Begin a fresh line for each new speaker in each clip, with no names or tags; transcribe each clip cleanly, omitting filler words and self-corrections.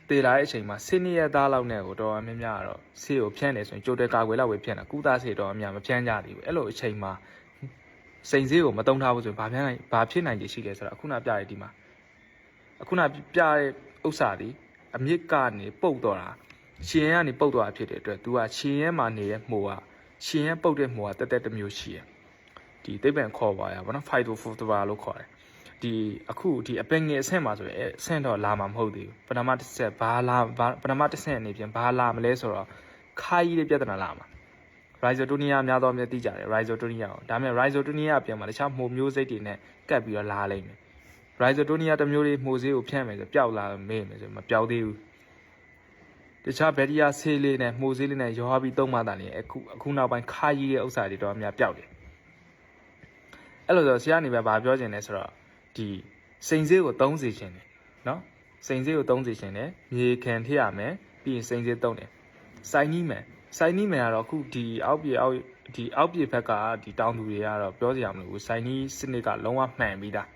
တေလာတဲ့အချိန်မှာဆင်းရဲသားလောက်နဲ့ကိုတော့အများများတော့ဆေးကိုဖြန့်နေဆိုရင်ကြိုတဲကာကွယ်လောက်ပဲဖြန့်တာကုသဆေးတော့အများမဖြန့်ကြသေးဘူးအဲ့လိုအချိန်မှာစိန်ဆေးကိုမတုံးထားဘူးဆိုရင်ဘာဖြစ်နိုင်ခြေရှိလဲဆိုတော့အခုနပြရဒီမှာအခုနပြတဲ့ဥစ္စာဒီအမြစ်ကနေပုတ်တော့တာရှင်ရဲကနေပုတ်တော့တာဖြစ်တဲ့အတွက် तू ကရှင်ရဲမှာနေတဲ့မှုကရှင်ရဲပုတ်တဲ့မှုကတက်တစ်မျိုးရှိတယ်ဒီသိပ္ပံခေါ်ပါရပါတော့ phytophthora လို့ခေါ်တယ်ဒီအခုဒီအပင်ငယ်အဆင့်မှာဆိုရင်အဆင့်တော့လာမှာမဟုတ်သေးဘူးပထမတစ်ဆက်ဘာလာပထမတစ်ဆင့်အနေဖြင့်ဘာလာမလဲဆိုတော့ခါကြီးတဲ့ပြဿနာလာမှာ rhizotonia များသောမြတ်သိကြတယ် rhizotonia ကိုဒါပေမဲ့ rhizotonia အပြင်မှာတခြားမှုမျိုးစိတ်တွေနဲ့ကပ်ပြီးတော့လာလိမ့်မယ် rhizotonia တစ်မျိုးလေးမှုစေးကိုဖြန့်မယ်ဆိုပျောက်လာမေးမယ်ဆိုမပျောက်သေးဘူးတခြားဘက်တီးယားဆေးလေးနဲ့မှုစေးလေးနဲ့ရောပြီးသုံးမှသာလေအခုနောက်ပိုင်းခါကြီးတဲ့ဥစ္စာတွေတော့အများပျောက်တယ်အဲ့လိုဆိုဆရာနေပဲဗာပြောချင်တယ်ဆိုတော့ဒီစိန်ဆေးကိုသုံးစေခြင်းတယ်နော်စိန်ဆေးကိုသုံးစေခြင်းတယ်မြေခံထည့်ရမယ်ပြီးရင်စိန်ဆေးသုံးတယ်စိုင်းနီးမယ်ကတော့အခုဒီအောက်ပြေဘက်ကဒီတောင်သူတွေကတော့ပြောစရာမလိုဘူးစိုင်းနီးစနစ်ကလုံးဝမှန်ပြီးသား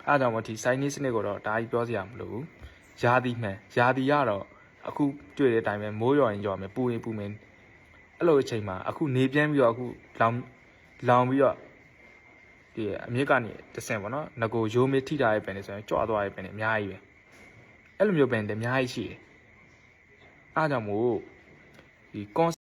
အားကြောင့်မဒီစိုင်းနီးစနစ်ကိုတော့ဒါကြီးပြောစရာမလိုဘူးယာတီမှန်ယာတီကတော့အခုတွေ့တဲ့အတိုင်းပဲမိုးရွာရင်ရွာမယ်ပူရင်ပူမယ်အဲ့လိုအချိန်မှာအခုနေပြန်းပြီးတော့အခုလောင်ပြီးတော့ဒီအမြစ်ကနေတဆင်ပေါ့နော်ငကိုရိုးမေးထိထားရဲ့ပင်နေဆိုရင်ကြွားသွားရဲ့ပင်နေအများကြီးပဲအဲ့လိုမျိုးပင်တွေအများကြီးရှိတယ်အားကြောင့်မို့ဒီ